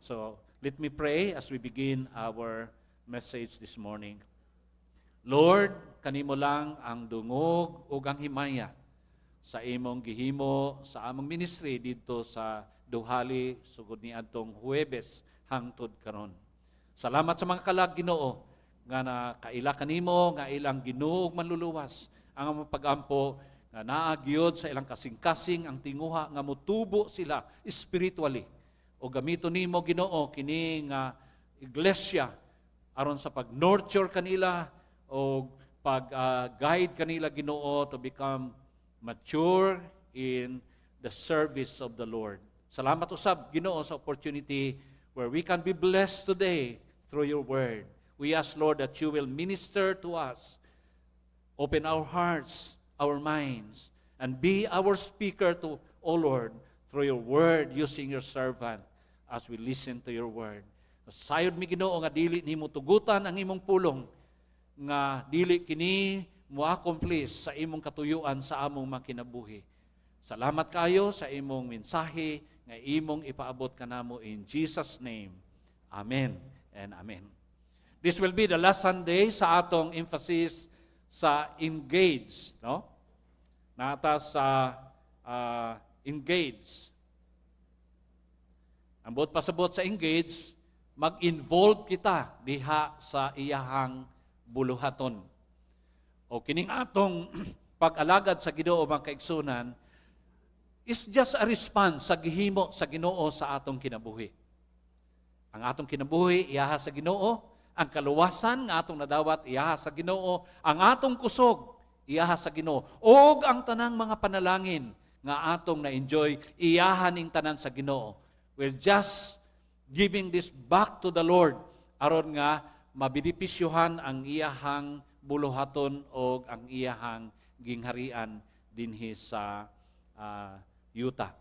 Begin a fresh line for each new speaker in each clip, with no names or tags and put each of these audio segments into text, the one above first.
So, let me pray as we begin our message this morning. Lord, kanimo lang ang dungog ug ang himaya sa imong gihimo sa among ministry dito sa Duhali sugod niadtong Huwebes hangtod karon. Salamat sa mga kalag Ginoo nga nakaila kanimo nga ilang ginuog manluluwas ang among pag-ampo nga naa gyud sa ilang kasing-kasing ang tinguha nga motubo sila spiritually o gamiton nimo Ginoo kini nga iglesia aron sa pag-nurture kanila o pag-guide kanila Ginoo to become mature in the service of the Lord. Salamat usab Ginoo sa opportunity where we can be blessed today through your word. We ask, Lord, that you will minister to us, open our hearts, our minds, and be our speaker to, O Lord, through your word, using your servant as we listen to your word. Sayod mi Ginoo nga dili nimo tugutan ang imong pulong, nga dili kini mo-accomplish sa imong katuyuan sa among makinabuhi. Salamat kayo sa imong mensahe nga imong ipaabot kanamo in Jesus' name. Amen and amen. This will be the last Sunday sa atong emphasis sa engage, no? Nata sa engage. Ang buot pasabot sa engage, mag-involve kita diha sa iyahang buluhaton. O kining atong pag-alagad sa Ginoo mga kaigsunan is just a response sa gihimo sa Ginoo sa atong kinabuhi. Ang atong kinabuhi iyaha sa Ginoo, ang kaluwasan nga atong nadawat iyaha sa Ginoo, ang atong kusog iyaha sa Ginoo, ug ang tanang mga panalangin nga atong na-enjoy iyaha ning tanan sa Ginoo. We're just giving this back to the Lord aron nga mabenepisyuhan ang iyahang buluhaton o ang iyahang gingharian dinhi sa yuta.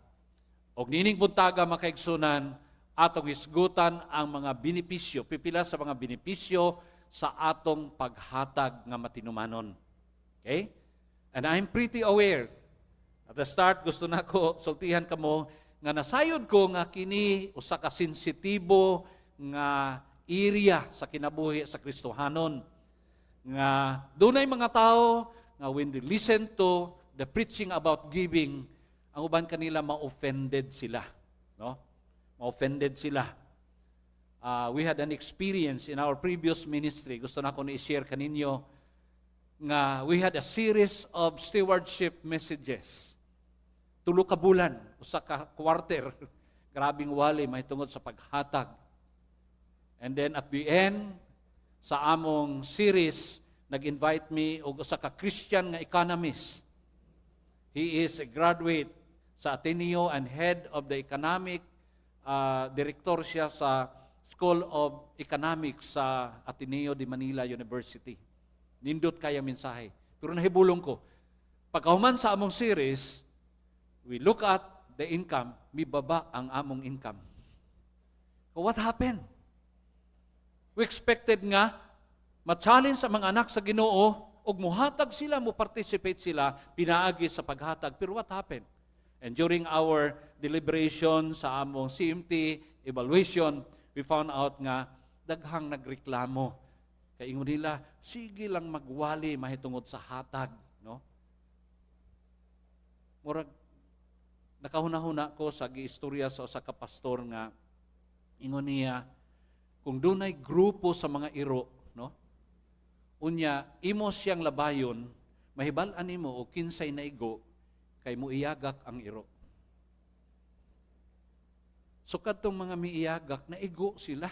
Og nining buntaga makaigsunan, atong isgutan ang mga benepisyo, pipila sa mga benepisyo sa atong paghatag nga matinumanon. Okay? And I'm pretty aware. At the start, gusto na ko sultihan kamo nga nasayod ko nga kini usa ka sensitibo nga area sa kinabuhi sa Kristohanon. Nga dunay mga tao nga when they listen to the preaching about giving, ang uban kanila ma-offended sila, no? Ma-offended sila. We had an experience in our previous ministry. Gusto na ko i-share kaninyo nga we had a series of stewardship messages. 3 ka bulan, usa ka quarter. Grabing wali mahitungod sa paghatag. And then at the end sa among series, nag-invite me og usa ka Christian nga economist. He is a graduate sa Ateneo and head of the economic director siya sa School of Economics sa Ateneo de Manila University. Nindot kaya mensahe. Pero nahibulong ko, pagkahuman sa among series, we look at the income, mibaba ang among income. So what happened? We expected nga, ma-challenge sa mga anak sa Ginoo, og muhatag sila, mo-participate sila, pinaagi sa paghatag. Pero what happened? And during our deliberation sa among CMT evaluation, we found out nga daghang nagreklamo. Kaya ingon nila, sige lang magwali mahitungod sa hatag, no? Murag nakahuna-huna ko sa giistorya sa usa ka pastor nga ingon niya kung dunay grupo sa mga iro, no? Unya imo siyang labayon, mahibal-an nimo og kinsay naigo kay muiyagak ang iro. So kadtong mga miiyagak, naigo sila.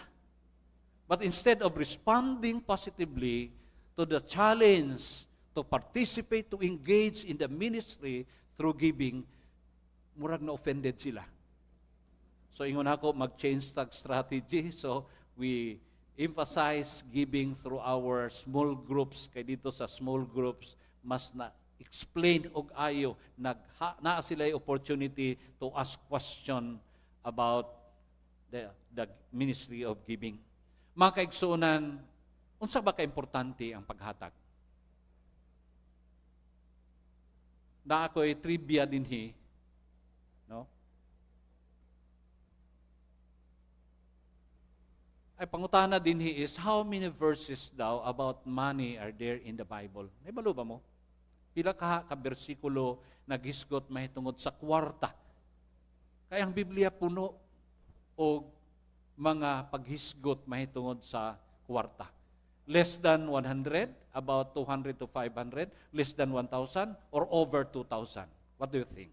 But instead of responding positively to the challenge to participate, to engage in the ministry through giving, murag na offended sila. So ingon ako, mag-change tag strategy. So we emphasize giving through our small groups. Kay dito sa small groups, mas na explain og ayo naa sila opportunity to ask question about the ministry of giving. Mga kaigsuonan, unsa ba ka-importante ang paghatag? Na ako'y trivia dinhi, no? ay pangutana din is, how many verses daw about money are there in the Bible? May balo ba mo? Pila ka bersikulo naghisgot mahitungod sa kwarta. Kaya ang Biblia puno o mga paghisgot mahitungod sa kwarta. Less than 100, about 200 to 500, less than 1,000, or over 2,000. What do you think?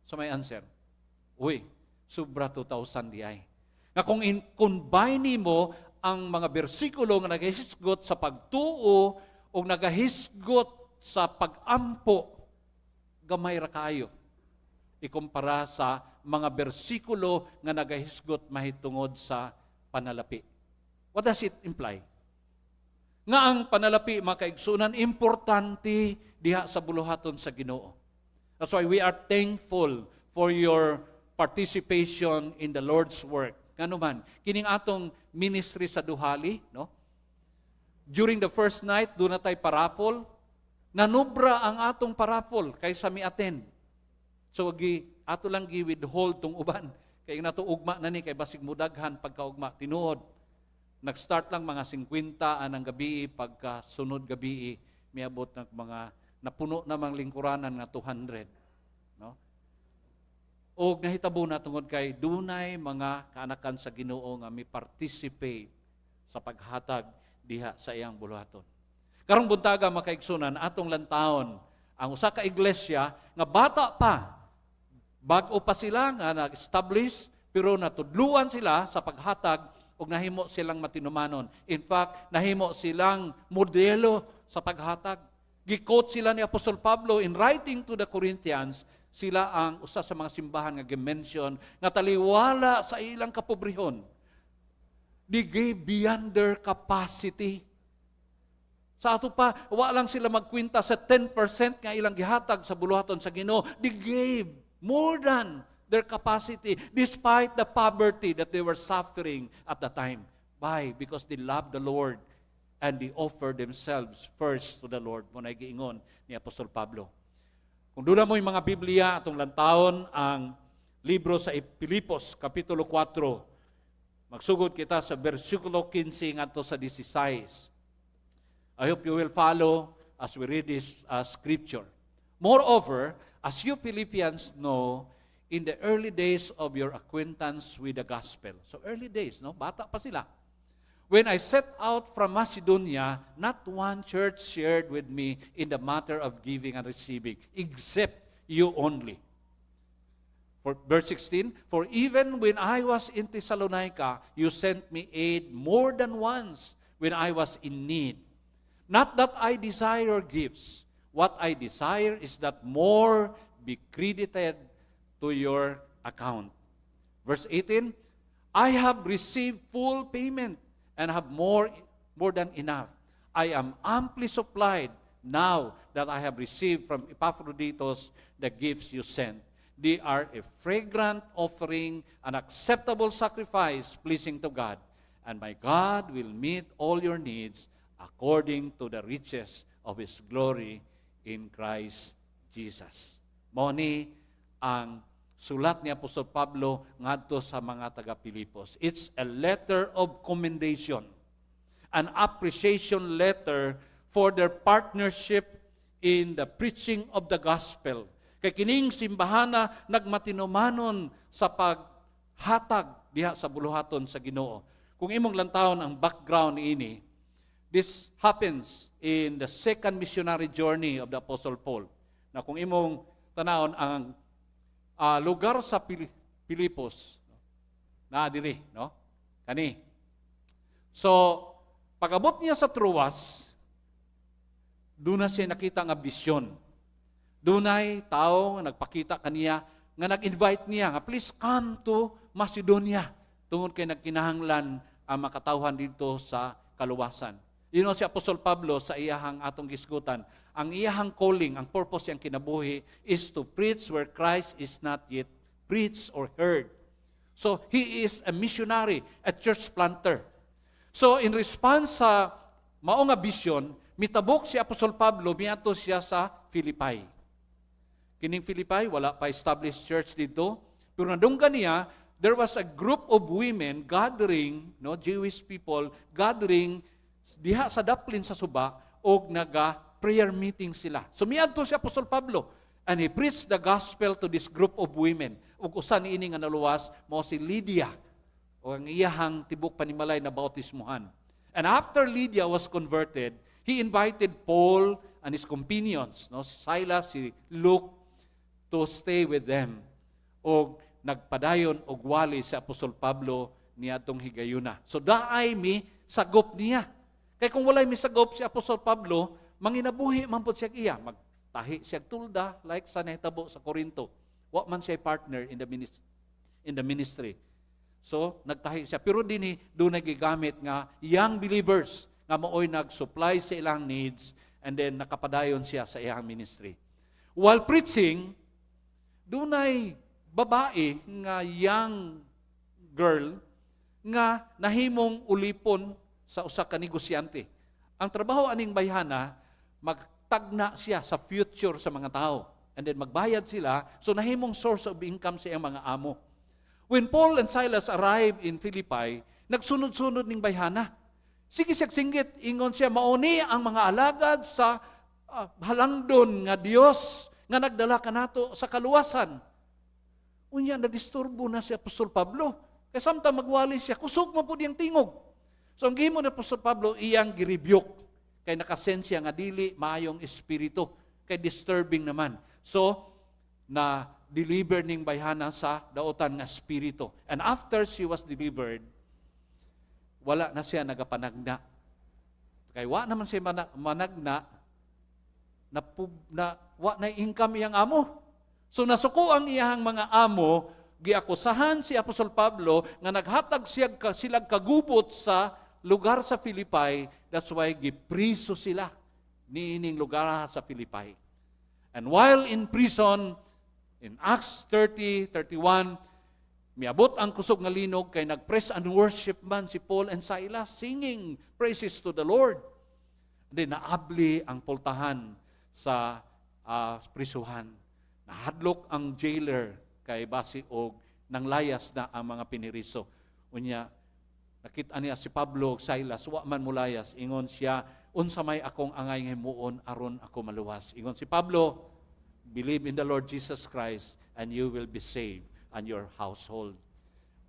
So may answer. Uy, sobra 2,000 di ay. Nga kung combine mo ang mga bersikulo nga nagahisgot sa pagtuo o nagahisgot sa pagampo, gamay ra kayo. Ikumpara sa mga bersikulo nga nagahisgot mahitungod sa panalapi. What does it imply? Nga ang panalapi, mga kaigsunan, importante diha sa buluhaton sa Ginoo. That's why we are thankful for your participation in the Lord's work. Ngano man, kining atong ministry sa Duhali, no? During the first night, doon na tayo parapol, nanubra ang atong parapol kaysa mi attend. So, ato lang gi-withhold tong uban. Kaya nato ugma na ni, kay basig mudaghan pagkaugma, tinuod. Nag-start lang mga 50 anang gabi, pagka sunod gabi, miabot ng mga napuno namang lingkuranan nga 200. No? O nahitabo na tungod kay dunay mga kaanakan sa Ginoo nga mi-participate sa paghatag diha sa iyang buluhaton. Karong buntaga makaigsunan atong lantawon ang usa ka iglesia nga bata pa, bag-o pa sila nga nag-establish, pero natudluan sila sa paghatag ug nahimo silang matinumanon. In fact, nahimo silang modelo sa paghatag. Gi-quote sila ni Apostol Pablo in writing to the Corinthians, sila ang usa sa mga simbahan nga gi-mention nga taliwala sa ilang kapobrehon. They gave beyond their capacity. Sa ato pa, wa lang sila magkwinta sa 10% nga ilang gihatag sa buluhaton sa Ginoo. They gave more than their capacity, despite the poverty that they were suffering at the time. Why? Because they loved the Lord and they offered themselves first to the Lord. Muna giingon ni Apostol Pablo. Kung doon mo yung mga Biblia, atong lantawon ang libro sa Pilipos, Kapitulo 4. Magsugod kita sa versikulo 15 ngadto sa 16. I hope you will follow as we read this scripture. Moreover, as you Philippians know, in the early days of your acquaintance with the gospel. So early days, no? Bata pa sila. When I set out from Macedonia, not one church shared with me in the matter of giving and receiving, except you only. For verse 16, for even when I was in Thessalonica, you sent me aid more than once when I was in need. Not that I desire gifts. What I desire is that more be credited to your account. Verse 18, I have received full payment and have more than enough. I am amply supplied now that I have received from Epaphroditus the gifts you sent. They are a fragrant offering, an acceptable sacrifice pleasing to God. And my God will meet all your needs according to the riches of His glory in Christ Jesus. Moni ang sulat ni Apostol Pablo ngadto sa mga taga-Pilipos. It's a letter of commendation, an appreciation letter for their partnership in the preaching of the gospel. Kay kining simbahana nagmatinumanon sa paghatag diha sa buluhaton sa Ginoo. Kung imong lantawon ang background ini, this happens in the second missionary journey of the Apostle Paul. Na kung imong tanawon ang lugar sa Pilipos, na diri, no? Kani. So, pag-abot niya sa Troas, doon na siya nakita nga bisyon. Doon ay tao nga nagpakita kaniya, nga nag-invite niya, nga please come to Macedonia. Tungod kay nagkinahanglan ang makatawhan dito sa kaluwasan. You know, si Apostol Pablo sa iyahang atong gisgutan, ang iyahang calling, ang purpose niyang kinabuhi is to preach where Christ is not yet preached or heard. So, he is a missionary, a church planter. So, in response sa mao nga vision, mitabok si Apostol Pablo, miadto siya sa Philippi. Kining Philippi, wala pa established church dito, pero nadunggan niya, there was a group of women gathering, no, Jewish people gathering diha sa daplin sa suba og naga prayer meeting sila. So miadto si Apostol Pablo and he preached the gospel to this group of women. Ug usa niini nga naluwas mao si Lydia o ang iyahang tibok panimalay na bautismuhan. And after Lydia was converted, he invited Paul and his companions, no, si Silas, si Luke, to stay with them. O nagpadayon og wali si Apostol Pablo niadtong higayuna. So daay mi sagop niya. Kay kung walay mi sagop si Apostol Pablo, manginabuhi man pud siya iya, magtahi siya tulda like sa nahitabo sa Corinto. Wa man siya partner in the ministry. So nagtahi siya, pero dinhi dunay gigamit nga young believers nga maoy nag-supply sa ilang needs and then nakapadayon siya sa iyang ministry. While preaching, dunay babae nga young girl nga nahimong ulipon sa usa ka negosyante. Ang trabaho aning bayhana, magtagna siya sa future sa mga tao. And then magbayad sila, so nahimong source of income sa iyang mga amo. When Paul and Silas arrived in Philippi, nagsunod-sunod ning bayhana. Sige siya singgit, ingon siya, mauni ang mga alagad sa halangdon nga Dios nga nagdala kanato sa kaluwasan. Unya, nadisturbo na si Apostol Pablo. Kaya samtang magwali siya, kusog mo po diyang tingog. So ang gihimo ni Apostol Pablo, iyang girebuke. Kay nakasensya nga dili, maayong espiritu. Kay disturbing naman. So, na-deliver ning bayhana sa daotan nga espiritu. And after she was delivered, wala na siya nagapanagna. Kay wa naman siya managna, wa na income iyang amo. So nasuko ang iyang mga amo, giakusahan si Apostol Pablo nga naghatag sila kagubot sa lugar sa Philippi. That's why gipriso sila niining lugar sa Philippi. And while in prison, in Acts 30:31, miabot ang kusog nga linog kay nag-praise and worship man si Paul and Silas singing praises to the Lord. Then naabli ang pultahan sa prisuhan. Nahadlok ang jailer kay basi og nang layas na ang mga piniriso. Unya nakita niya si Pablo ug Silas wa man mulayas, ingon siya, unsa may akong angay nga himuon aron ako maluwas. Ingon si Pablo, believe in the Lord Jesus Christ and you will be saved and your household.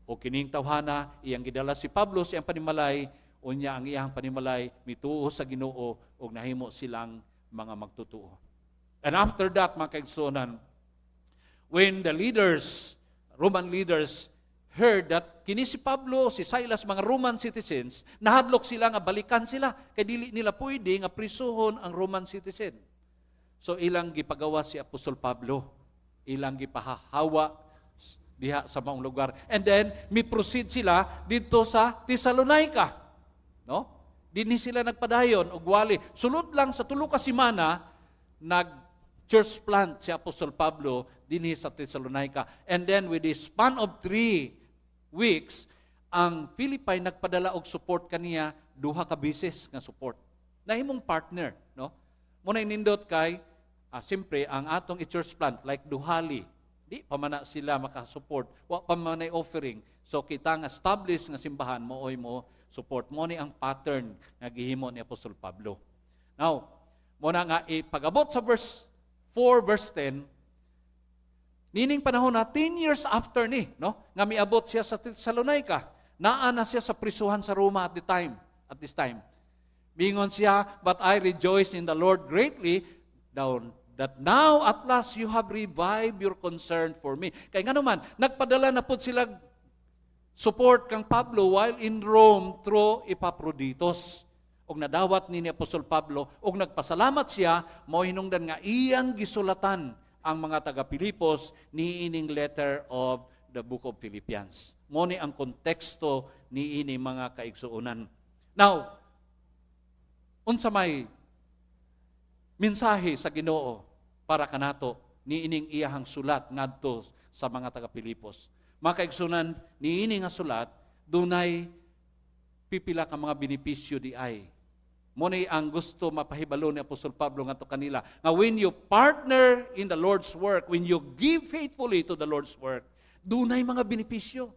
O kining tawhana, iyang gidala si Pablo sa iyang panimalay, unya ang iyang panimalay mituo sa Ginoo ug nahimo silang mga magtutuo. And after that, mga kaigsunan, when the leaders, Roman leaders, heard that kini si Pablo, si Silas, mga Roman citizens, nahadlok sila nga balikan sila, kay dili nila pwede nga prisuhon ang Roman citizen. So ilang gipagawa si Apostol Pablo, ilang gipahahawa diha sa maong lugar. And then, mi-proceed sila dito sa Thessalonica. No? Dinhi sila nagpadayon og wali. Sulod lang sa tulo ka semana, nag-church plant si Apostol Pablo dinhi sa Thessalonica. And then, with the span of 3 weeks, ang Philippi nagpadala og support kaniya, duha ka beses nga support. Nahimong partner, no? Muna nindot kay, siyempre, ang atong i-church plant, like Duhali, di pa man na sila makasupport, wa pa man na offering. So kita nga established nga simbahan, mooy mo support. Mo ni ang pattern nga gihimo ni Apostol Pablo. Now, muna nga ipag-abot sa verse 4, verse 10, nining panahon na 10 years after ni, no? Nga miabot siya sa Thessalonica. Naa na siya sa prisuhan sa Roma at this time. Bingon siya, but I rejoice in the Lord greatly that now at last you have revived your concern for me. Kaya nga naman, nagpadala na po sila support kang Pablo while in Rome through Epaphroditus. Og nadawat ni Apostol Pablo, og nagpasalamat siya, mao hinungdan nga iyang gisulatan ang mga taga-Pilipos ni ining letter of the book of Philippians. Mo ni ang konteksto ni ini mga kaigsuonan. Now, unsa may mensahe sa Ginoo para kanato ni ining iyahang sulat ngadto sa mga taga-Pilipos. Mga kaigsuonan, ni ini nga sulat dunay pipila ka mga benepisyo di ay. Mo ni ang gusto mapahibalo ni Apostol Pablo ngadto kanila nga when you partner in the Lord's work, when you give faithfully to the Lord's work, dunay mga benepisyo.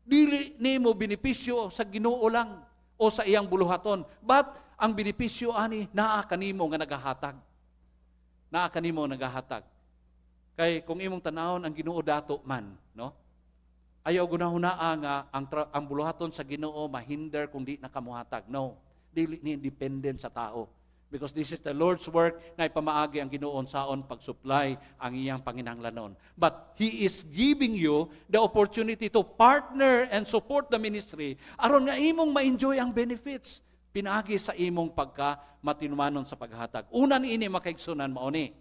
Dili nimo benepisyo sa Ginoo lang o sa iyang buluhaton. But ang benepisyo ani naa kanimo nga nagahatag. Naa kanimo nagahatag. Kay kung imong tanawon ang Ginoo dato man, no? Ayaw gunahunaa nga ang buluhaton sa Ginoo mahinder kung di nakamuhatag. No. Dili ni independent sa tao. Because this is the Lord's work na ipamaagi ang Ginoon saon pag-supply ang iyang panginahanglanon. But He is giving you the opportunity to partner and support the ministry aron nga imong ma-enjoy ang benefits pinaagi sa imong pagka-matinumanon sa paghatag. Una niini makaigsunan mao ni.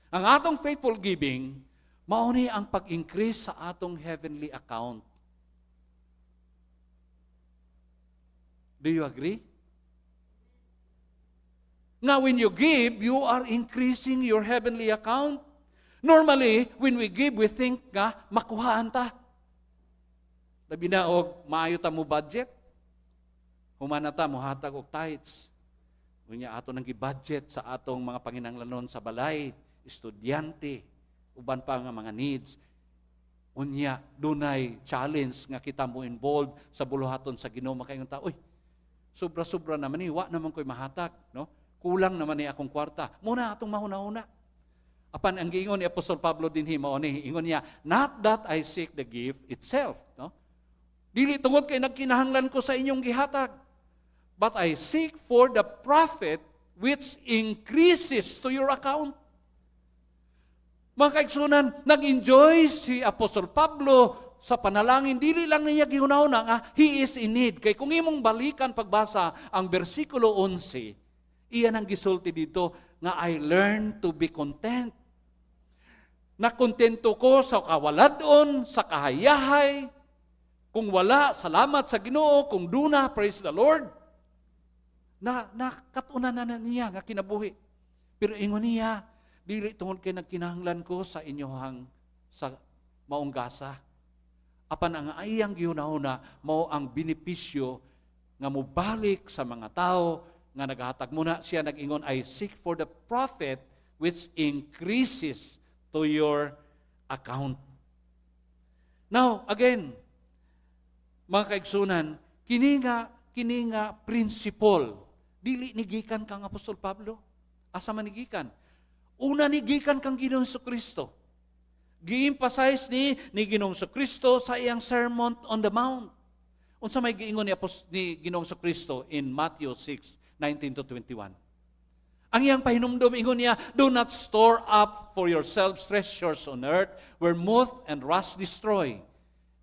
Ang atong faithful giving mao ni ang pag-increase sa atong heavenly account. Do you agree? Now, when you give, you are increasing your heavenly account. Normally, when we give, we think nga, makuhaan ta. Labi na, maayo ta mo budget. Humana ta, muhatag og tithes. Unya, ato nang gi-budget sa atong mga panginahanglanon sa balay, estudyante, uban pa nga mga needs. Unya, dunay challenge nga kita mo involved sa buluhaton sa Ginoo. Makaingon ta, uy, sobra-sobra naman ni, wa naman ko'y mahatag, no? Kulang naman ni akong kwarta. Muna atong mahuna-huna. Apan ang giingon ni Apostol Pablo din mao ni, ingon niya, not that I seek the gift itself, no? Dili tungod kay nagkinahanglan ko sa inyong gihatag, but I seek for the profit which increases to your account. Mga kaigsunan, nag-enjoy si Apostol Pablo sa panalangin, dili lang niya gihunahuna nga he is in need. Kay kung imong balikan pagbasa ang bersikulo 11, iyan ang gisulti dito nga I learn to be content. Nakontento ko sa kawaladon, sa kahayahay. Kung wala, salamat sa Ginoo. Kung duna, praise the Lord. Nakatuna na niya nga kinabuhi. Pero ingon niya, dili tungod kay nagkinahanglan ko sa inyohang sa maong gasa. Apan ang ayang gihunahuna mao ang benepisyo nga mobalik sa mga tao nga naghatag. Muna siya nag-ingon, I seek for the profit which increases to your account. Now, again, mga kaigsunan, kini nga principle, dili nigikan kang Apostol Pablo. Asa man nigikan? Una nigikan kang Ginoong Jesucristo. Gi-emphasize ni Ginoong Jesucristo sa iyang Sermon on the Mount. Unsa may giingon ni Ginoong Jesucristo in Matthew 6:19-21. Ang iyang pahinumdom, ingon niya, do not store up for yourselves treasures on earth where moth and rust destroy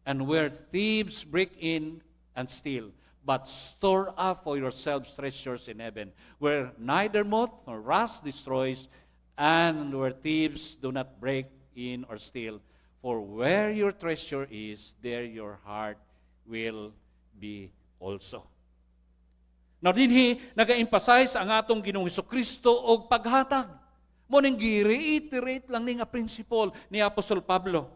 and where thieves break in and steal. But store up for yourselves treasures in heaven where neither moth nor rust destroys and where thieves do not break in or steal. For where your treasure is, there your heart will be also. Now dinhi naga-emphasize ang atong Ginoong Hesukristo og paghatag. Mo ning gi-reiterate lang ni nga principle ni Apostol Pablo.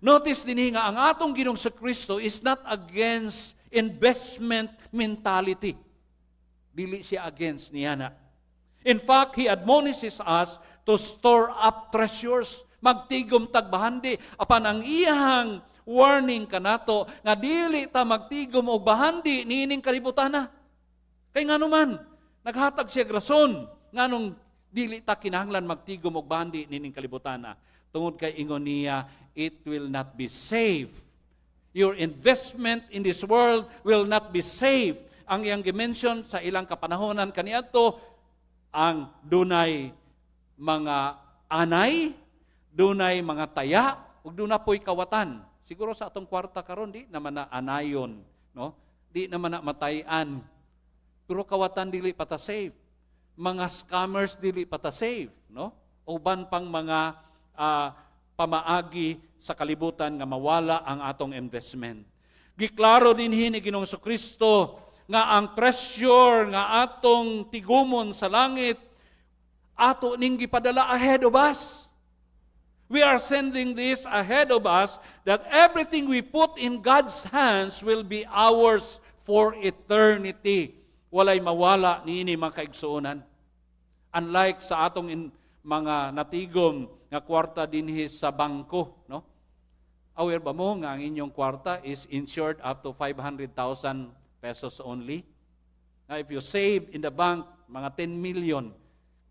Notice dinhi nga ang atong Ginoong Hesukristo is not against investment mentality. Dili siya against niya na. In fact, He admonishes us to store up treasures, magtigom tagbahandi. Apan ang iyang warning kanato nga dili ta magtigom og bahandi niining kalibutan na. Kay ngano man, naghatag siya rason nganong dili ta kinahanglan magtigom og bahandi niining kalibutan na. Tungod kay ingon niya, it will not be safe. Your investment in this world will not be safe. Ang iyang gimension sa ilang kapanahonan kaniadto, ang dunay mga anay, dunay mga taya, ug dunay po'y kawatan. Siguro sa atong kwarta karon di naman na anayon, no? Di naman na matayan. Pero kawatan dili pata safe. Mga scammers dili pata safe, no? Uban pang mga pamaagi sa kalibutan nga mawala ang atong investment. Giklaro din ni Ginoong Jesucristo nga ang treasure nga atong tigumon sa langit ato ning gipadala ahead of us. We are sending this ahead of us that everything we put in God's hands will be ours for eternity. Walay mawala niini mga kaigsuonan. Unlike sa atong mga natigom nga kwarta dinhi sa bangko, no? Aware ba mo nga ang inyong kwarta is insured up to 500,000 pesos only? Now, if you save in the bank mga 10 million,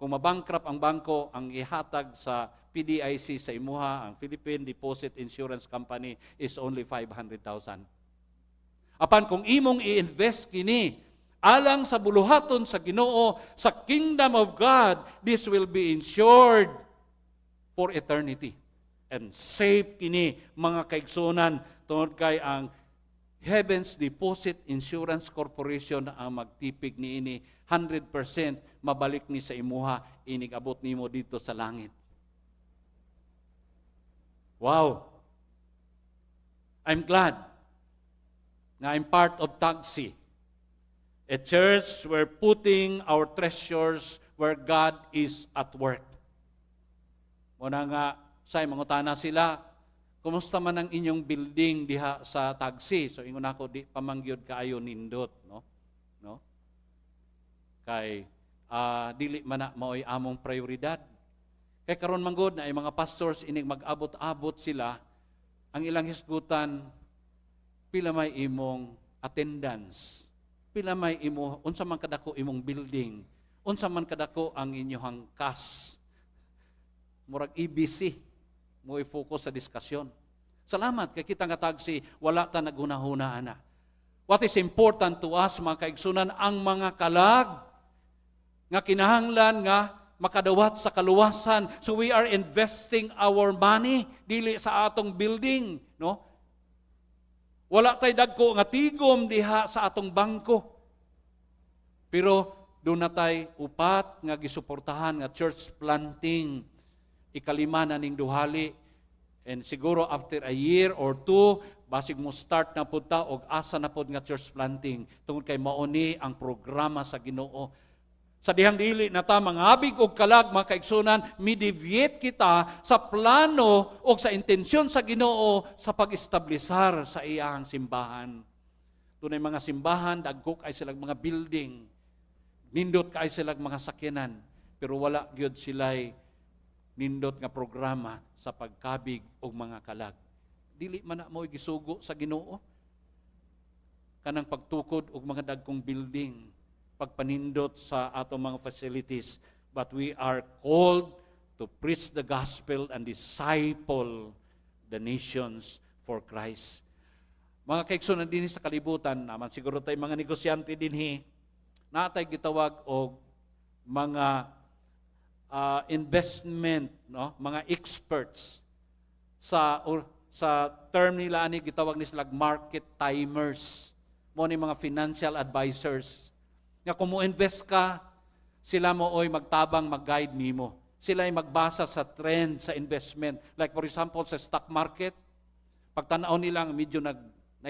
kung mabankrupt ang bangko, ang ihatag sa PDIC sa imuha, ang Philippine Deposit Insurance Company, is only 500,000. Apan kung imong i-invest kini, alang sa buluhaton sa Ginoo, sa kingdom of God, this will be insured for eternity. And safe kini, mga kaigsunan, tungod kay ang Heaven's Deposit Insurance Corporation ang magtipig niini 100% mabalik ni sa imuha, inigabot nimo dito sa langit. Wow! I'm glad na I'm part of TAGSI, a church where putting our treasures where God is at work. Muna nga, say, mangutana sila, kumusta man ang inyong building diha sa TAGSI? So, ingon ako, di pamangyod kaayo nindot, no? Kay, dili man na mao'y among prioridad. Kay karon manggod na ay mga pastors, inig mag-abot-abot sila, ang ilang hisgutan, pila may imong attendance, pila may imo, unsa man kadako imong building, unsa man kadako ang inyong kas. Murag EBC, mo i-focus sa diskusyon. Salamat kay kita nga TAGSI, wala ta naghunahuna ana. What is important to us, mga kaigsunan, ang mga kalag nga kinahanglan nga makadawat sa kaluwasan. So we are investing our money dili sa atong building, no? Wala tay dagko nga tigom diha sa atong bangko. Pero doon na tay upat nga gisuportahan nga church planting. Ikalima na ning duhali. And siguro after a year or two, basig mo start na po ta og asa na po nga church planting tungod kay mauni ang programa sa Ginoo. Sa dihang dili na ta mangabig og kalag, mga kaigsunan, mideviate kita sa plano o sa intensyon sa Ginoo sa pag-establisar sa iyang simbahan. Doon ay mga simbahan, dagkok ay silang mga building, nindot ka ay silang mga sakyanan, pero wala gyud sila'y nindot nga programa sa pagkabig og mga kalag. Dili man na mo gisugo sa Ginoo kanang pagtukod og mga dagkong building, pagpanindot sa atong mga facilities, but we are called to preach the gospel and disciple the nations for Christ. Mga kaigsunan dinhi sa kalibutan, naman siguro tay mga negosyante dinhi, natay gitawag og mga investment, no, mga experts sa term nila ani gitawag ni sila market timers, mo ni mga financial advisors nga kung mo invest ka, sila mo oy magtabang mag-guide nimo, sila ay magbasa sa trend sa investment, like for example sa stock market, pagtan-aw nila medyo na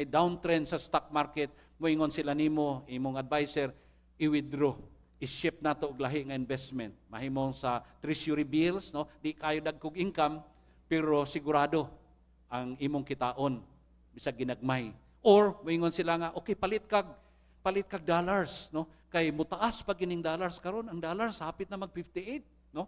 downtrend sa stock market, moingon sila nimo imong advisor i-withdraw, i-shift nato og lahi nga investment. Mahimong sa treasury bills, no? Di kayo dagkog income, pero sigurado ang imong kitaon bisag ginagmay. Or moingon sila nga, okay, palit kag dollars, no? Kay mutaas pag gining dollars karon, ang dollars hapit na mag 58, no?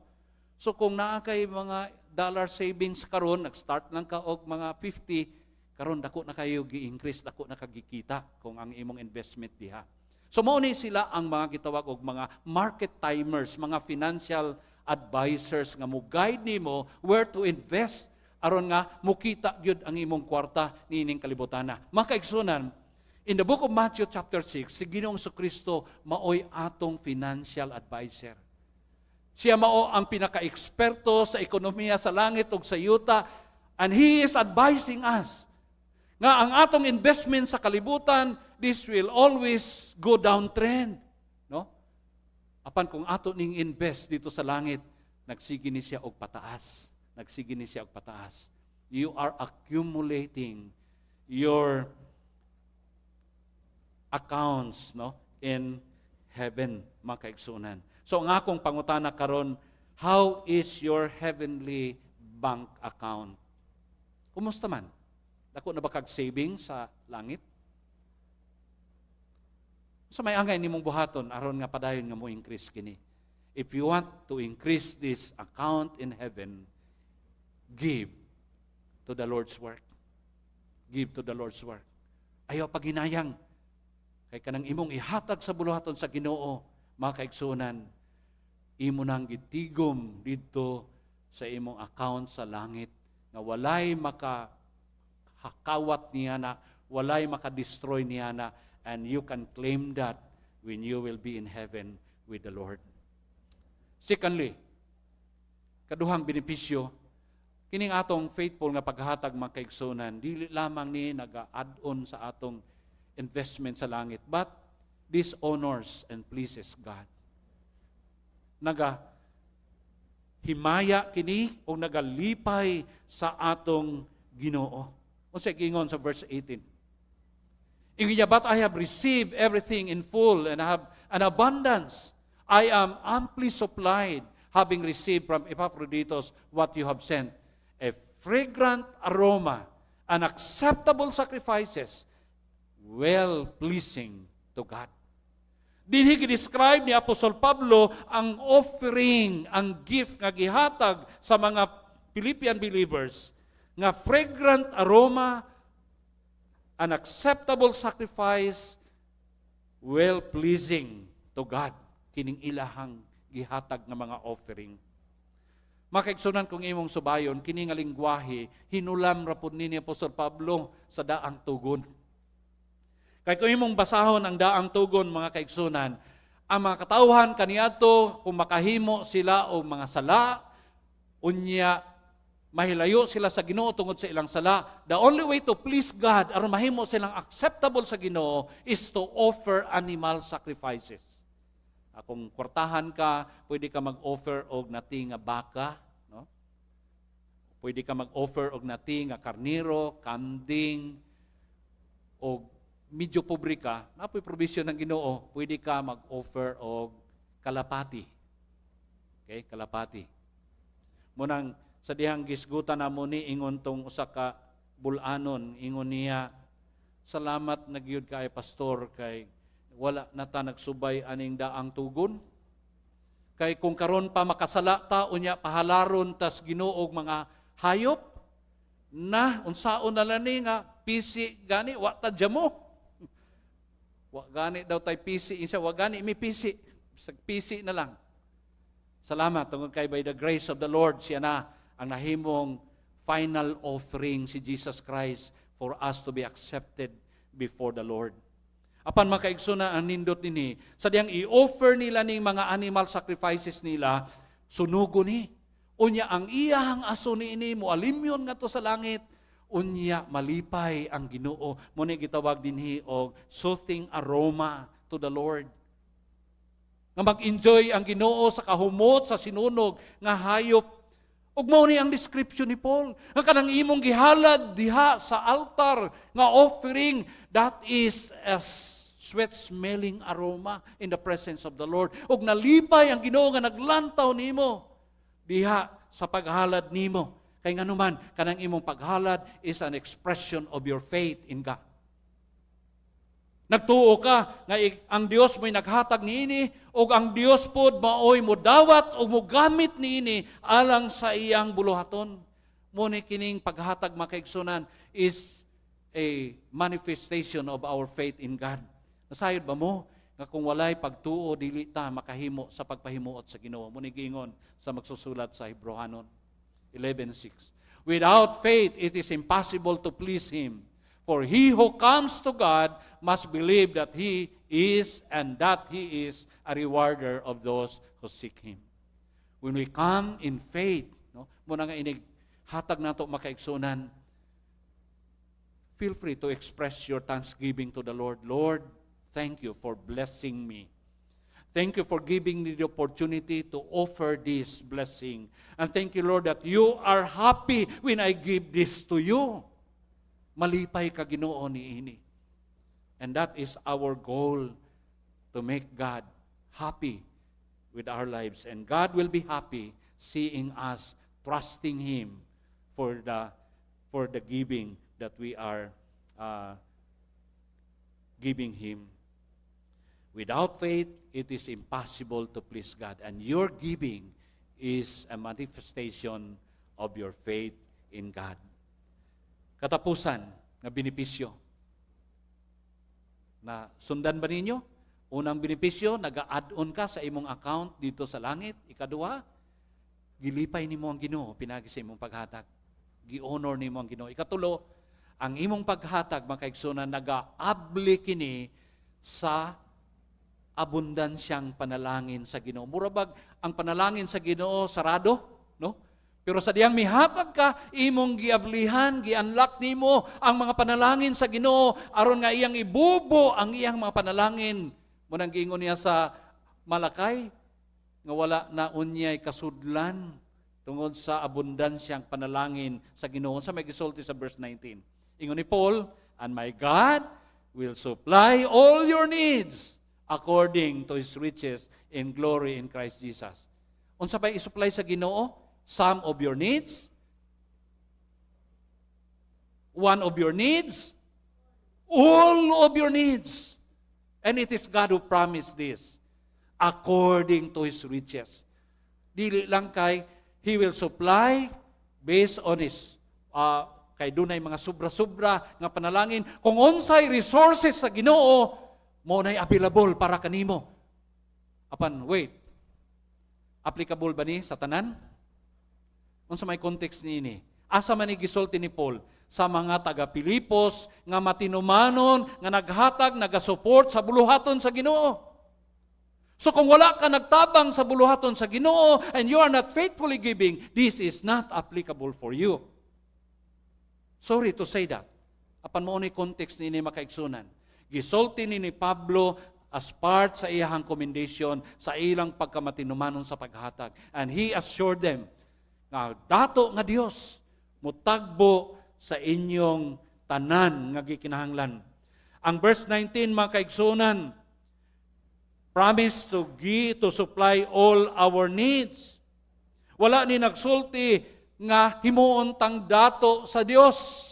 So kung naa kay mga dollar savings karon, nag-start lang ka og mga 50, karon dako na kayo gi-increase, dako na kagikita kung ang imong investment diha. So mao ni sila ang mga gitawag og mga market timers, mga financial advisors nga mo guide nimo where to invest aron nga mukita gyud ang imong kwarta niining kalibutana. Mga kaigsunan, in the book of Matthew chapter 6, si Ginoong Kristo maoy atong financial advisor. Siya mao ang pinaka-eksperto sa ekonomiya sa langit ug sa yuta, and He is advising us nga ang atong investment sa kalibutan, this will always go downtrend, no? Apan kung ato ning invest dito sa langit, nagsigi ni siya og pataas. Nagsigi ni siya og pataas. You are accumulating your accounts, no, in heaven, mga kaigsunan. So ang akong pangutana karon, how is your heavenly bank account? Kumusta man? Dako na ba kag savings sa langit? So may angay nimong buhaton aron nga padayon nga mo increase kini. If you want to increase this account in heaven, give to the Lord's work. give to the Lord's work. Ayaw paginayang. Kay kanang imong ihatag sa buluhaton sa Ginoo, mga kaigsunan, imo nang gitigom dito sa imong account sa langit, nga walay makahakawat niya na, walay makadestroy niya na, and you can claim that when you will be in heaven with the Lord. Secondly, kaduhang benepisyo, kining atong faithful nga paghatag mga kaigsunan, dili lamang ni naga-add-on sa atong investment sa langit, but this honors and pleases God. Himaya kini o nagalipay sa atong Ginoo. Unsay giingon sa verse 18? Ingiya, but I have received everything in full and have an abundance. I am amply supplied, having received from Epaphroditus what you have sent, a fragrant aroma, an acceptable sacrifices, well-pleasing to God. Dinhi gi-describe ni Apostol Pablo ang offering, ang gift nga gihatag sa mga Philippian believers, nga fragrant aroma, an acceptable sacrifice, well-pleasing to God. Kining ilahang gihatag nga mga offering. Makaigsunan kung imong subayon, kini nga lingwahe, hinulam ra pud ni Apostol Pablo sa daang tugon. Kaya kung imong basahon ang daang tugon, mga kaigsunan, ang mga katawhan kaniadto, kung makahimo sila o mga sala, unya mahilayo sila sa Ginoo tungod sa ilang sala, the only way to please God, aron mahimo silang acceptable sa Ginoo, is to offer animal sacrifices. Kung kwartahan ka, pwede ka mag-offer og nati nga baka, no? Pwede ka mag-offer og nati nga karniro, kambing, o medyo pobre ka, napoy provision ng Ginoo, pwede ka mag-offer og kalapati. Okay, kalapati. Munang sa dihang gisgutan na mo ni ingon tong usa ka bulanon, ingon niya, salamat nagyud kay pastor, kay wala na ta nagsubay aning daang tugon. Kay kung karon pa makasala ta, unya pahalaron tas Ginoo og mga hayop, na unsaon na lang ni nga pisi gani wa ta jamo. Wa gani daw tay pisi isa, wa gani mi pisi, sa pisi na lang. Salamat tungod kay by the grace of the Lord, siya na ang nahimong final offering, si Jesus Christ, for us to be accepted before the Lord. Apan makaigsunan ang nindot nini, sa diyang i-offer nila ning mga animal sacrifices nila, sunugo ni. Unya ang iyahang aso niini mo alimyon nga to sa langit, unya malipay ang Ginoo. Muna gitawag dinhi og soothing aroma to the Lord. Nga mag-enjoy ang Ginoo sa kahumot, sa sinunog nga hayop. Ug mao ni ang description ni Paul. Nga kanang imong gihalad diha sa altar nga offering, that is a sweet-smelling aroma in the presence of the Lord. Ug nalipay ang Ginoo nga naglantaw nimo diha sa paghalad nimo. Kay nga naman, kanang imong paghalad is an expression of your faith in God. Nagtuo ka nga ang Dios mo'y naghatag niini, o ang Dios pod maoy mo dawat o mo gamit niini alang sa iyang buluhaton. Muna kining paghatag makaigsunan is a manifestation of our faith in God. Nasayod ba mo nga kung walay pagtuo dili ta makahimo sa pagpahimuot sa Ginoo? Muna giingon sa magsusulat sa Hebrehanon 11:6. Without faith, it is impossible to please Him. For he who comes to God must believe that He is and that He is a rewarder of those who seek Him. When we come in faith, no, muna nga inig hatag nato makaigsunan, feel free to express your thanksgiving to the Lord. Lord, thank you for blessing me. Thank you for giving me the opportunity to offer this blessing. And thank you, Lord, that you are happy when I give this to you. Malipay ka Ginoo niini. And that is our goal, to make God happy with our lives. And God will be happy seeing us trusting Him for the giving that we are giving Him. Without faith, it is impossible to please God. And your giving is a manifestation of your faith in God. Katapusan, nga benepisyo. Na sundan ba ninyo? Unang benepisyo, nag-add-on ka sa imong account dito sa langit. Ikaduha, gilipay nimo ang Ginoo pinagi sa imong paghatag. Gi-honor nimo ang Ginoo. Ikatulo, ang imong paghatag mga kaigsunan nagaabli kini sa abundansyang panalangin sa Ginoo. Murabag ang panalangin sa Ginoo sarado, no? Pero sa diyang mihatag ka, imong giablihan, gianlak nimo ang mga panalangin sa Ginoo aron nga iyang ibubo ang iyang mga panalangin. Munang giingon niya sa Malakay nga wala na unyay kasudlan tungod sa abundansyang panalangin sa Ginoo. Sa may gisulti sa verse 19. Ingon ni Paul, "And my God will supply all your needs according to His riches in glory in Christ Jesus." Unsa bay i-supply sa Ginoo? Some of your needs? One of your needs? All of your needs. And it is God who promised this according to His riches. Dili lang kay He will supply based on His kay dunay mga sobra-sobra nga panalangin. Kung unsay resources sa Ginoo, mo nay available para kanimo. Apan, wait. Applicable ba ni sa tanan? Unsa may context niini? Asa man ni gisulti ni Paul? Sa mga taga-Pilipos nga matinumanon, nga naghatag, nagasupport sa buluhaton sa Ginoo. So kung wala ka nagtabang sa buluhaton sa Ginoo and you are not faithfully giving, this is not applicable for you. Sorry to say that. Apan mo ni context niini makaigsunan. Gisulti ni Pablo as part sa iyang commendation sa ilang pagkamatinumanon sa paghatag. And he assured them nga dato nga Dios mutagbo sa inyong tanan nga gikinahanglan. Ang verse 19 mga kaigsunan, promise to supply all our needs. Wala ni nagsulti nga himuon tang dato sa Dios.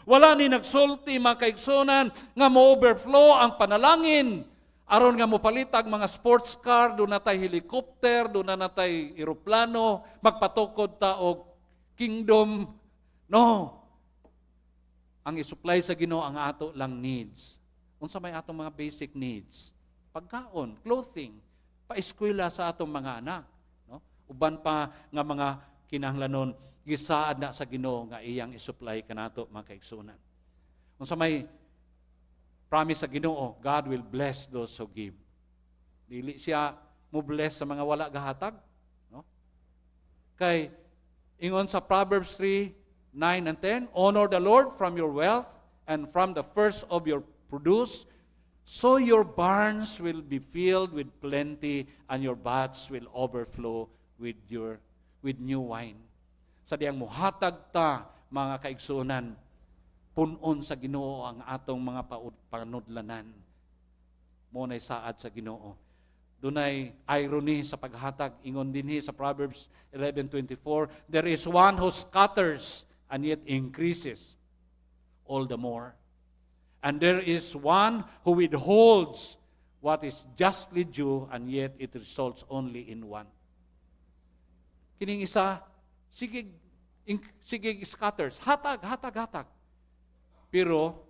Wala ni nagsulti mga kaigsunan nga mo-overflow ang panalangin. Aron nga mopalitag mga sports car, doon natay helicopter, doon na natay eroplano, magpatukod ta og kingdom. No. Ang isupply sa Ginoo ang ato lang needs. Unsa may atong mga basic needs? Pagkaon, clothing, paeskwela sa atong mga anak, no? Uban pa nga mga kinahanglanon gisaad na sa Ginoo nga iyang isupply kanato mga kaigsunan. Unsa may promise sa Ginoo, God will bless those who give. Dili siya mo bless sa mga wala gahatag, no? Kay ingon sa Proverbs 3:9 and 10, honor the Lord from your wealth and from the first of your produce, so your barns will be filled with plenty and your vats will overflow with new wine. Sa diyang muhatag ta mga kaigsunan, punon sa Ginoo ang atong mga panudlanan. Munay saad sa Ginoo. Dunay irony sa paghatag. Ingon dinhi sa Proverbs 11:24, there is one who scatters and yet increases all the more. And there is one who withholds what is justly due and yet it results only in one. Kining isa, sige scatters, hatag. Pero,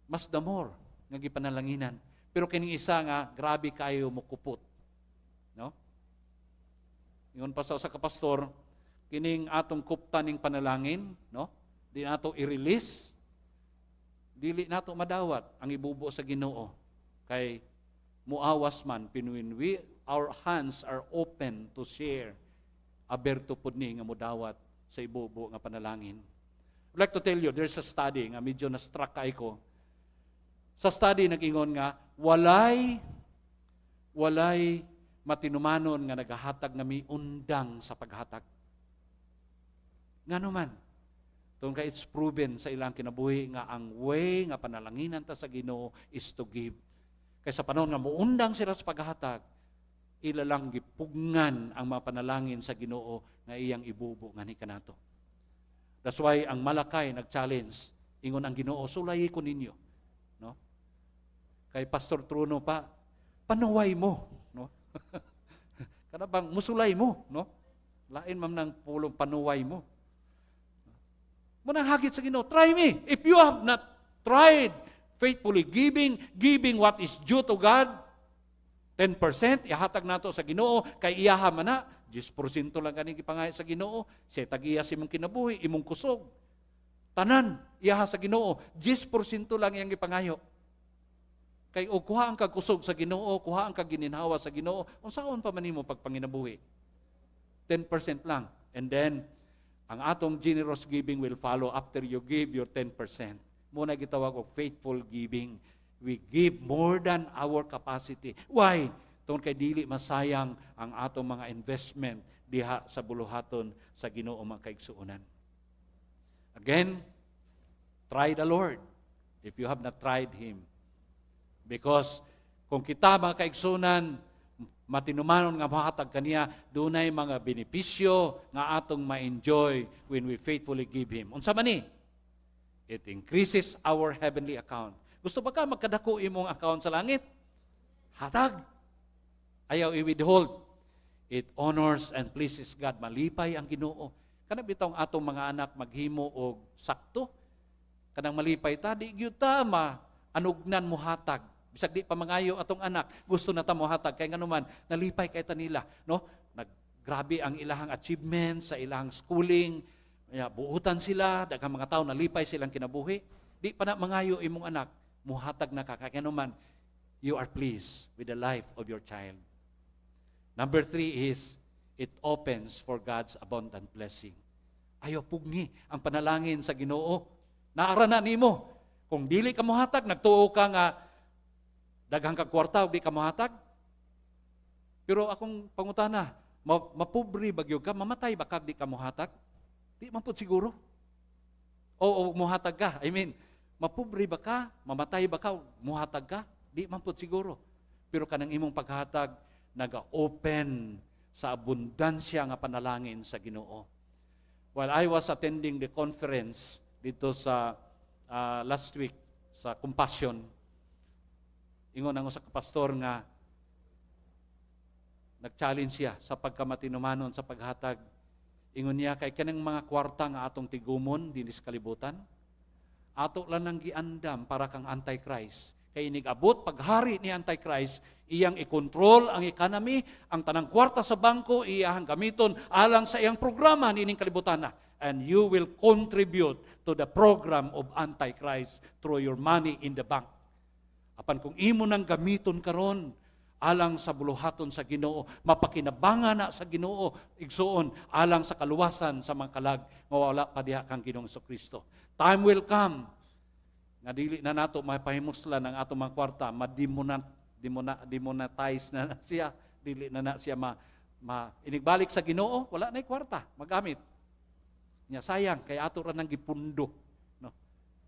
mas the more nga gipanalaginan. Pero kining isa nga, grabe kayo mukupot. No? Yun pa sa kapastor, kining atong kuptan ning panalangin, no? Di nato i-release, dili nato madawat ang ibubo sa Ginoo. Kay muawas man, pinuin our hands are open to share. Aberto pud ni nga mudawat sa ibubo nga panalangin. I'd like to tell you, there's a study nga medyo na-struck ko. Sa study nag-ingon nga, walay matinumanon nga nagahatag nga may undang sa paghatag. Ngano man, tungkol kay it's proven sa ilang kinabuhi nga ang way nga panalanginan ta sa Ginoo is to give. Kay sa panahon nga muundang sila sa paghatag, ilalang gipugngan ang mga panalangin sa Ginoo nga iyang ibubo nga ni kanato. That's why ang Malakay nag-challenge, ingon ang Ginoo, sulayi ko ninyo. No? Kay Pastor Truno pa, panuway mo. No? Kana bang musulay mo. No? Lain man ng pulong panuway mo. Muna hagit sa Ginoo. Try me. If you have not tried faithfully giving what is due to God, 10%, ihatag nato sa Ginoo, kay iyaha man na, 10% lang kaning ipangaya sa Ginoo, siya tagiya si imong kinabuhi, imong kusog. Tanan, iyaha sa Ginoo, 10% lang iyang ipangayo. Kay o kuha ang kagkusog sa Ginoo, kuha ang kagininhawa sa Ginoo, unsaon pa man nimo pagpanginabuhi? 10% lang. And then, ang atong generous giving will follow after you give your 10%. Muna gitawag og faithful giving. We give more than our capacity. Why? Tungod kay dili masayang ang atong mga investment diha sa buluhaton sa Ginoo mga kaigsuonan. Again, try the Lord if you have not tried Him. Because kung kita mga kaigsuonan, matinumanon nga mahatag kaniya, dunay mga benepisyo nga atong ma-enjoy when we faithfully give Him. Unsa man ni? It increases our heavenly account. Gusto ba ka magkadako imong account sa langit? Hatag. Ayaw i-withhold. It honors and pleases God. Malipay ang Ginoo. Kanang bitong atong mga anak maghimo og sakto. Kanang malipay ta, di gyud ta anugnan mo hatag. Bisag di pa mangayo atong anak, gusto na ta mo hatag kay nganuman nalipay kay ta nila, no? Naggrabe ang ilahang achievements sa ilahang schooling. Buutan sila, daghang mga tao nalipay silang kinabuhi. Di pa na mangayo imong anak, muhatag na ka kay nganuman you are pleased with the life of your child. Number 3 is, it opens for God's abundant blessing. Ayaw pugni ang panalangin sa Ginoo. Naara na nimo. Kung dili ka mohatag, nagtuo ka nga daghang kag kwarta ug di ka mohatag. Pero akong pangutana, mapobre bagyo ka, mamatay ba kag di ka mohatag? Di man pud siguro. O mohatag ka. I mean, mapobre ba ka, mamatay ba ka, mohatag ka? Di man pud siguro. Pero kanang imong paghatag naga-open sa abundansya nga panalangin sa Ginoo. While I was attending the conference dito sa last week sa Compassion, ingon ang usa ka pastor nga nag-challenge siya sa pagkamatinumanon sa paghatag. Ingon niya kay kanang mga kwarta nga atong tigumon dinhi sa kalibutan, ato lang nang giandam para kang Antichrist. Kay inigabot paghari ni Antichrist, iyang i-control ang economy, ang tanang kwarta sa bangko, iyang gamiton alang sa iyang programa nining kalibutan na. And you will contribute to the program of Antichrist through your money in the bank. Apan kung imo nang gamiton karon alang sa buluhaton sa Ginoo, mapakinabangan na sa Ginoo, igsuon alang sa kaluwasan sa mga kalag nga wala pa diha kang Ginoong Kristo. Time will come nga dili na nato mapahimuslan ang atong mga kwarta, demonetize na siya, dili na siya inigbalik sa Ginoo, wala na kwarta magamit. Nya sayang kay ato ra nang gipundo, no?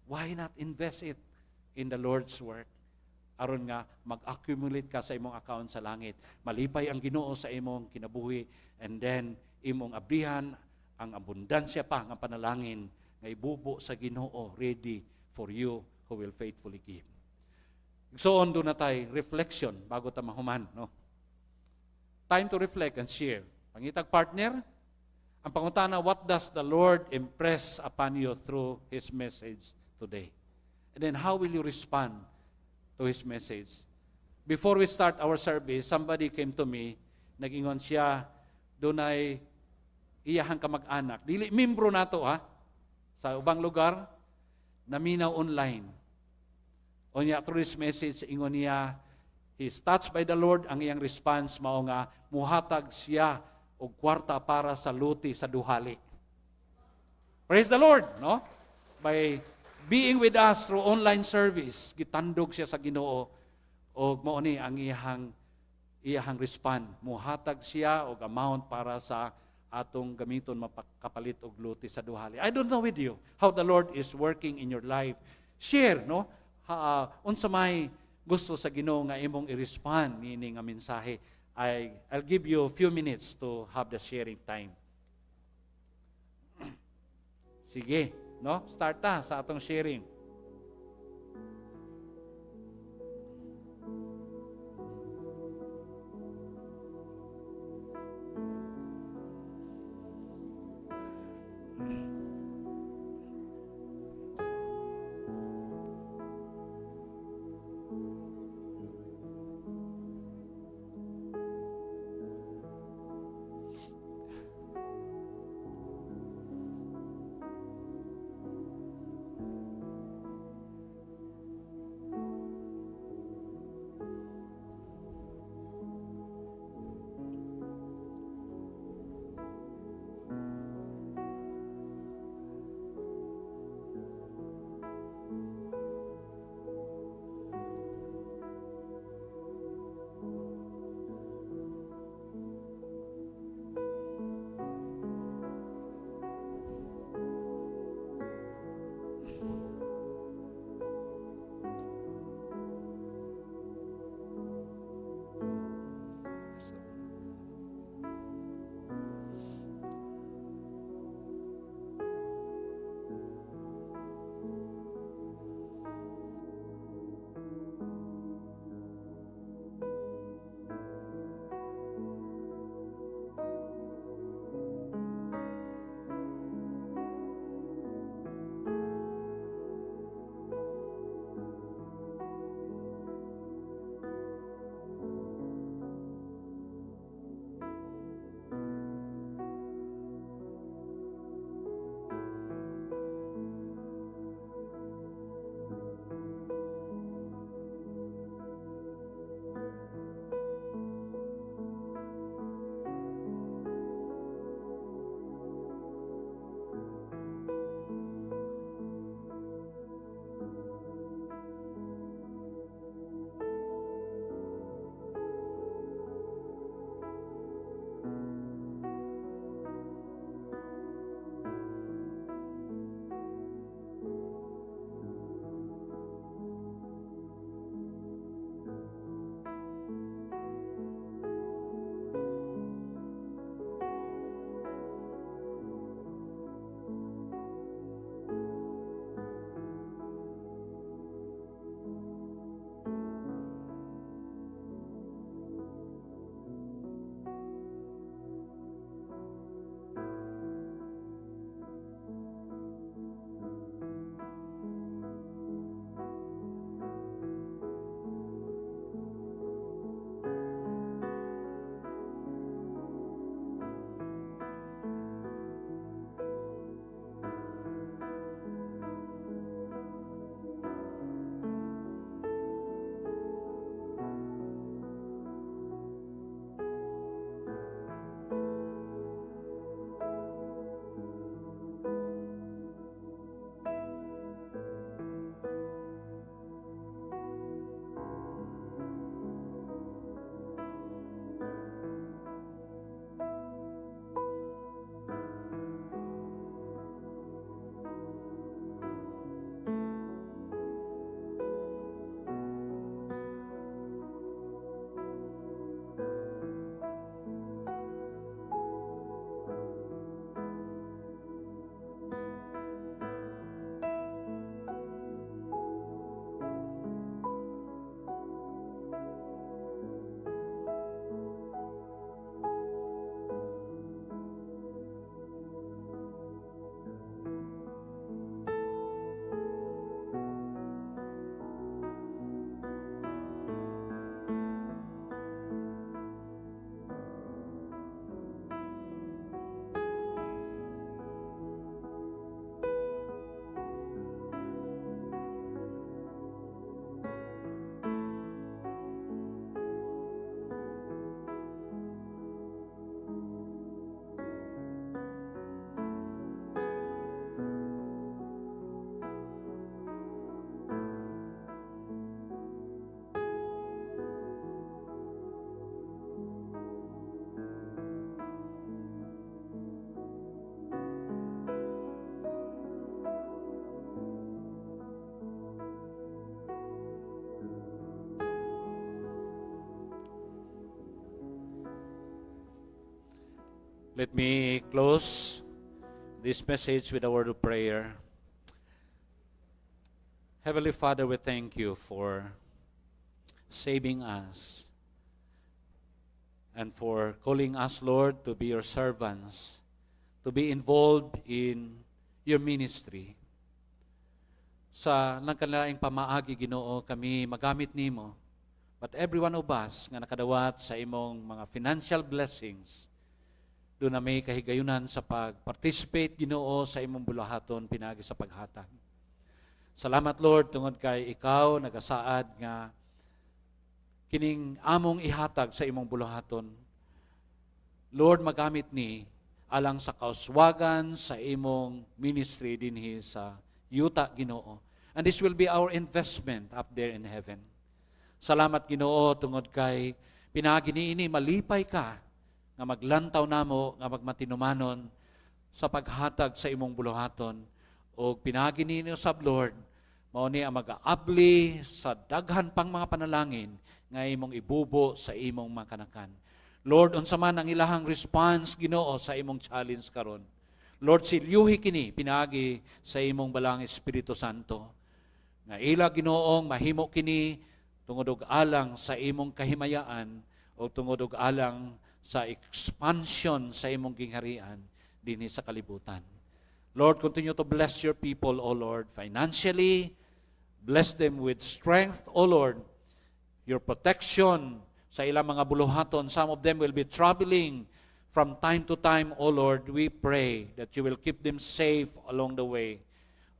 Why not invest it in the Lord's work? Aron nga mag-accumulate ka sa imong account sa langit. Malipay ang Ginoo sa imong kinabuhi, and then imong abrihan ang abundansya pa nga panalangin nga ibubo sa Ginoo ready for you who will faithfully give. So on do na tay reflection bago ta mahuman, no? Time to reflect and share. Pangitag partner, ang pangutana, what does the Lord impress upon you through His message today? And then how will you respond to His message? Before we start our service, somebody came to me, nag-ingon siya, dunay iyahang kamag-anak. Dili membro nato sa ubang lugar, naminaw online. O niya, through this message, ingon niya, he's touched by the Lord, ang iyang response, mao nga, muhatag siya og kwarta para sa luti sa duhali. Praise the Lord, no? By being with us through online service, gitandog siya sa Ginoo, o mao ni ang iyahang respond. Muhatag siya og amount para sa atong gamiton mapakapalit og luti sa duhali. I don't know with you how the Lord is working in your life. Share, no? Unsa may gusto sa Ginoo nga imong i-respond niini nga mensahe. I'll give you a few minutes to have the sharing time. Sige, no? Start ta sa atong sharing. Let me close this message with a word of prayer. Heavenly Father, we thank you for saving us and for calling us, Lord, to be your servants, to be involved in your ministry. Sa nagkalaing pamaagi, Ginoo, kami magamit nimo. But every one of us nga nakadawat sa imong mga financial blessings, doon na may kahigayunan sa pag-participate, Ginoo, sa imong buluhaton pinagi sa paghatag. Salamat, Lord, tungod kay ikaw nagasaad nga kining among ihatag sa imong buluhaton. Lord, magamit ni alang sa kauswagan sa imong ministry dinhi sa yuta, Ginoo. And this will be our investment up there in heaven. Salamat, Ginoo, tungod kay pinagi niini malipay ka nga maglantaw namo nga magmatinumanon sa paghatag sa imong buluhaton o pinagi niini usab, Lord, mao ni ang mag-aabli sa daghan pang mga panalangin nga imong ibubo sa imong mga kanakan. Lord, unsa man ang ilahang response, Ginoo, sa imong challenge karon. Lord, silyuhi kini pinagi sa imong balang Espiritu Santo. Nga ila, Ginoong, mahimo kini tungod og alang sa imong kahimayaan o tungod og alang sa expansion sa imong gingharian dinhi sa kalibutan. Lord, continue to bless your people, O Lord, financially. Bless them with strength, O Lord. Your protection sa ilang mga buluhaton. Some of them will be traveling from time to time, O Lord. We pray that you will keep them safe along the way.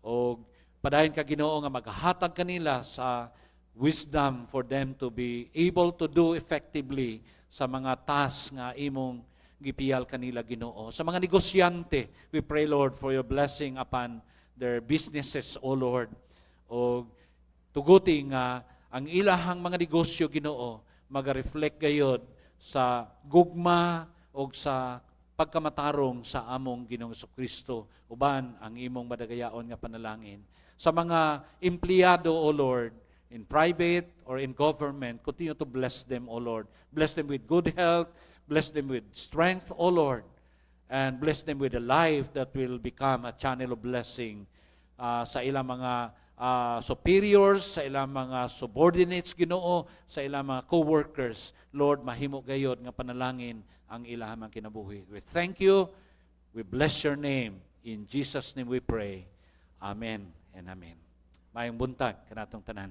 O padayon ka, Ginoo, nga maghatag kanila sa wisdom for them to be able to do effectively sa mga task nga imong gipiyal kanila, Ginoo. Sa mga negosyante, we pray, Lord, for your blessing upon their businesses, O Lord. O tuguti nga ang ilahang mga negosyo, Ginoo, mag-reflect gayod sa gugma o sa pagkamatarong sa among Ginoong Kristo, uban ang imong madagayaon nga panalangin. Sa mga empleyado, O Lord, in private or in government, continue to bless them, O Lord. Bless them with good health, bless them with strength, O Lord, and bless them with a life that will become a channel of blessing sa ilang mga superiors, sa ilang mga subordinates, Ginoo, sa ilang mga co-workers. Lord, mahimo gayod nga panalangin ang ilang mga kinabuhi. We thank you. We bless your name. In Jesus' name we pray. Amen and amen. Mayong buntag kanatong tanan.